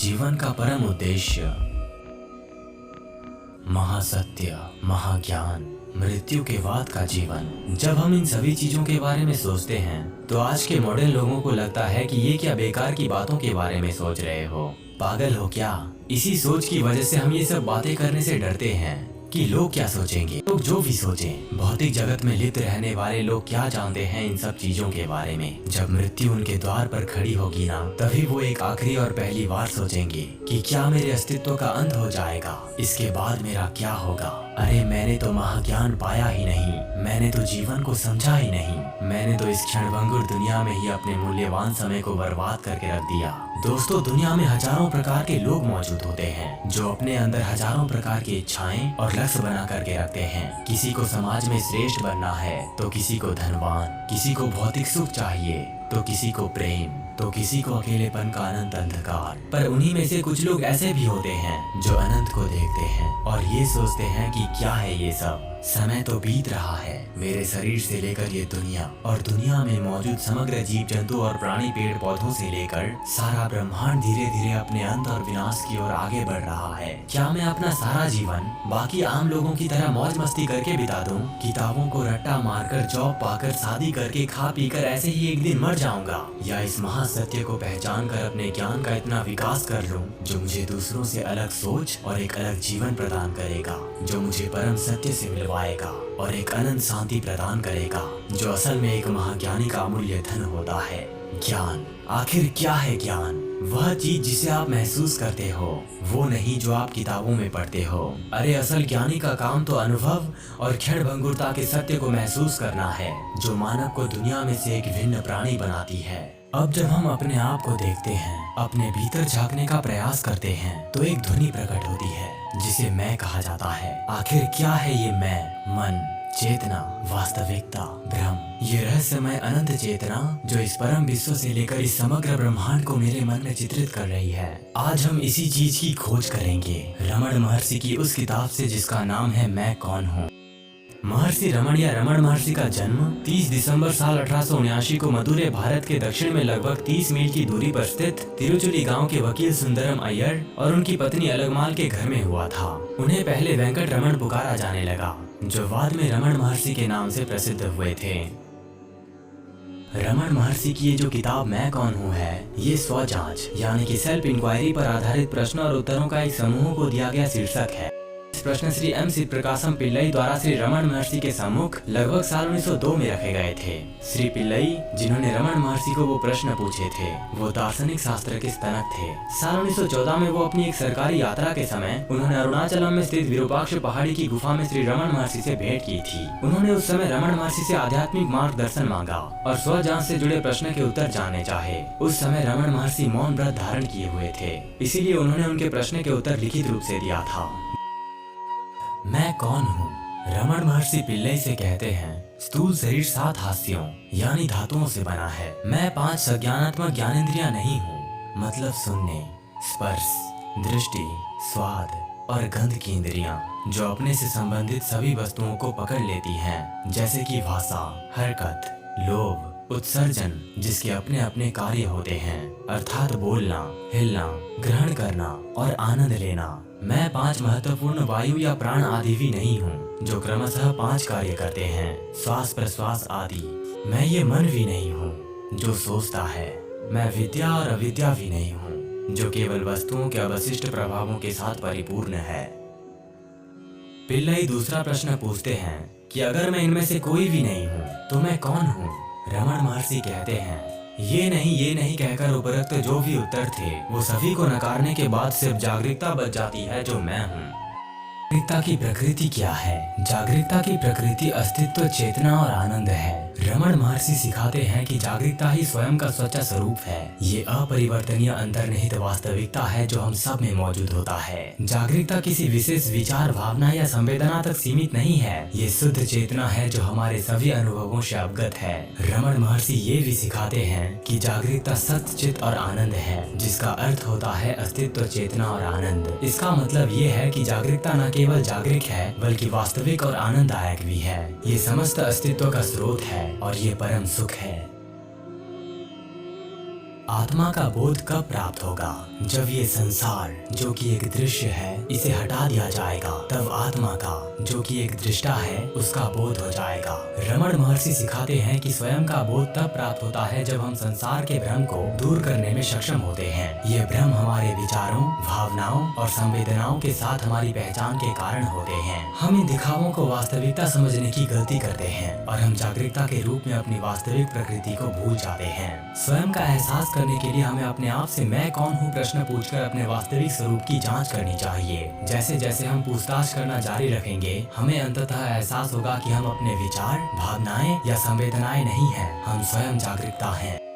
जीवन का परम उद्देश्य, महासत्य, महाज्ञान, मृत्यु के बाद का जीवन। जब हम इन सभी चीजों के बारे में सोचते हैं तो आज के मॉडर्न लोगों को लगता है कि ये क्या बेकार की बातों के बारे में सोच रहे हो, पागल हो क्या। इसी सोच की वजह से हम ये सब बातें करने से डरते हैं कि लोग क्या सोचेंगे। लोग जो भी सोचें, भौतिक जगत में लिप्त रहने वाले लोग क्या जानते हैं इन सब चीजों के बारे में। जब मृत्यु उनके द्वार पर खड़ी होगी ना, तभी वो एक आखिरी और पहली बार सोचेंगे कि क्या मेरे अस्तित्व का अंत हो जाएगा, इसके बाद मेरा क्या होगा। अरे मैंने तो महाज्ञान पाया ही नहीं, मैंने तो जीवन को समझा ही नहीं, मैंने तो इस क्षणभंगुर दुनिया में ही अपने मूल्यवान समय को बर्बाद करके रख दिया। दोस्तों, दुनिया में हजारों प्रकार के लोग मौजूद होते हैं जो अपने अंदर हजारों प्रकार की इच्छाएं और लक्ष्य बना करके रखते हैं। किसी को समाज में श्रेष्ठ बनना है, तो किसी को धनवान, किसी को भौतिक सुख चाहिए, तो किसी को प्रेम, तो किसी को अकेलेपन का अनंत अंधकार। पर उन्हीं में से कुछ लोग ऐसे भी होते हैं जो अनंत को देखते हैं और ये सोचते हैं कि क्या है ये सब, समय तो बीत रहा है। मेरे शरीर से लेकर ये दुनिया और दुनिया में मौजूद समग्र जीव जंतु और प्राणी, पेड़ पौधों से लेकर सारा ब्रह्मांड धीरे धीरे अपने अंत और विनाश की ओर आगे बढ़ रहा है। क्या मैं अपना सारा जीवन बाकी आम लोगों की तरह मौज मस्ती करके बिता दूं? किताबों को रट्टा मारकर, जॉब पाकर, शादी करके, खा पीकर ऐसे ही एक दिन मर जाऊंगा? या इस महासत्य को पहचान कर अपने ज्ञान का इतना विकास कर लूं जो मुझे दूसरों से अलग सोच और एक अलग जीवन प्रदान करेगा, जो मुझे परम सत्य से मिलवाएगा और एक अनंत शांति प्रदान करेगा, जो असल में एक महाज्ञानी का अमूल्य धन होता है। ज्ञान आखिर क्या है? ज्ञान वह चीज जिसे आप महसूस करते हो, वो नहीं जो आप किताबों में पढ़ते हो। अरे असल ज्ञानी का काम तो अनुभव और क्षणभंगुरता के सत्य को महसूस करना है, जो मानव को दुनिया में से एक भिन्न प्राणी बनाती है। अब जब हम अपने आप को देखते हैं, अपने भीतर झांकने का प्रयास करते हैं, तो एक ध्वनि प्रकट होती है जिसे मैं कहा जाता है। आखिर क्या है ये मैं? मन, चेतना, वास्तविकता, भ्रम, ये रहस्यमय अनंत चेतना जो इस परम विश्व से लेकर इस समग्र ब्रह्मांड को मेरे मन में चित्रित कर रही है। आज हम इसी चीज की खोज करेंगे रमण महर्षि की उस किताब से जिसका नाम है मैं कौन हूँ। महर्षि रमण या रमण महर्षि का जन्म 30 दिसंबर साल 1879 को मदुरै, भारत के दक्षिण में लगभग 30 मील की दूरी पर स्थित तिरुचुली गांव के वकील सुंदरम अय्यर और उनकी पत्नी अलगमाल के घर में हुआ था। उन्हें पहले वेंकट रमण पुकारा जाने लगा, जो बाद में रमण महर्षि के नाम से प्रसिद्ध हुए थे। रमण महर्षि की ये जो किताब मैं कौन हूँ है, ये स्व जांच यानी कि सेल्फ इंक्वायरी पर आधारित प्रश्न और उत्तरों का एक समूह को दिया गया शीर्षक है। इस प्रश्न श्री एम सी प्रकाशम पिल्लई द्वारा श्री रमण महर्षि के सम्मुख लगभग साल 1902 में रखे गए थे। श्री पिल्लई, जिन्होंने रमण महर्षि को वो प्रश्न पूछे थे, वो दार्शनिक शास्त्र के स्तनक थे। साल 1914 में वो अपनी एक सरकारी यात्रा के समय उन्होंने अरुणाचलम में स्थित विरूपाक्ष पहाड़ी की गुफा में श्री रमण महर्षि से भेंट की थी। उन्होंने उस समय रमण महर्षि से आध्यात्मिक मार्गदर्शन मांगा और स्व जांच से जुड़े प्रश्न के उत्तर जानने चाहे। उस समय रमण महर्षि मौन व्रत धारण किए हुए थे, इसीलिए उन्होंने उनके प्रश्न के उत्तर लिखित रूप से दिया था। मैं कौन हूँ? रमण महर्षि पिल्लई से कहते हैं, स्थूल शरीर 7 हास्यों यानी धातुओं से बना है। मैं 5 संज्ञानात्मक ज्ञानेंद्रियां नहीं हूँ, मतलब सुनने, स्पर्श, दृष्टि, स्वाद और गंध की इंद्रियां, जो अपने से संबंधित सभी वस्तुओं को पकड़ लेती हैं, जैसे कि भाषा, हरकत, लोभ, उत्सर्जन, जिसके अपने अपने कार्य होते हैं, अर्थात बोलना, हिलना, ग्रहण करना और आनंद लेना। मैं 5 महत्वपूर्ण वायु या प्राण आदि भी नहीं हूँ, जो क्रमशः 5 कार्य करते हैं, श्वास प्रश्वास आदि। मैं ये मन भी नहीं हूँ जो सोचता है। मैं विद्या और अविद्या भी नहीं हूँ, जो केवल वस्तुओं के अवशिष्ट प्रभावों के साथ परिपूर्ण है। पिल्लई दूसरा प्रश्न पूछते हैं कि अगर मैं इनमें से कोई भी नहीं हूँ तो मैं कौन हूँ? रमण महर्षि कहते हैं, ये नहीं कहकर उपरोक्त जो भी उत्तर थे, वो सभी को नकारने के बाद सिर्फ जागरूकता बच जाती है जो मैं हूँ। जागरूकता की प्रकृति क्या है? जागरूकता की प्रकृति अस्तित्व, चेतना और आनंद है। रमण महर्षि सिखाते हैं कि जागरूकता ही स्वयं का सच्चा स्वरूप है। ये अपरिवर्तनीय अंतर्निहित वास्तविकता है जो हम सब में मौजूद होता है। जागरूकता किसी विशेष विचार, भावना या संवेदना तक सीमित नहीं है। ये शुद्ध चेतना है जो हमारे सभी अनुभवों से अवगत है। रमण महर्षि ये भी सिखाते हैं कि जागरूकता सत्य, चित और आनंद है, जिसका अर्थ होता है अस्तित्व, चेतना और आनंद। इसका मतलब ये है कि जागरूकता न केवल जागरूक है बल्कि वास्तविक और आनंददायक भी है। ये समस्त अस्तित्व का स्रोत है और ये परम सुख है। आत्मा का बोध कब प्राप्त होगा? जब ये संसार जो कि एक दृश्य है इसे हटा दिया जाएगा, तब आत्मा का जो कि एक दृष्टा है उसका बोध हो जाएगा। रमण महर्षि सिखाते हैं कि स्वयं का बोध तब प्राप्त होता है जब हम संसार के भ्रम को दूर करने में सक्षम होते हैं। ये भ्रम हमारे विचारों, भावनाओं और संवेदनाओं के साथ हमारी पहचान के कारण होते हैं। हम इन दिखावों को वास्तविकता समझने की गलती करते हैं और हम जागरूकता के रूप में अपनी वास्तविक प्रकृति को भूल जाते हैं। स्वयं का एहसास करने के लिए हमें अपने आप से मैं कौन हूँ प्रश्न पूछकर अपने वास्तविक स्वरूप की जांच करनी चाहिए। जैसे जैसे हम पूछताछ करना जारी रखेंगे, हमें अंततः एहसास होगा कि हम अपने विचार, भावनाएं या संवेदनाएं नहीं हैं, हम स्वयं जागरूकता हैं।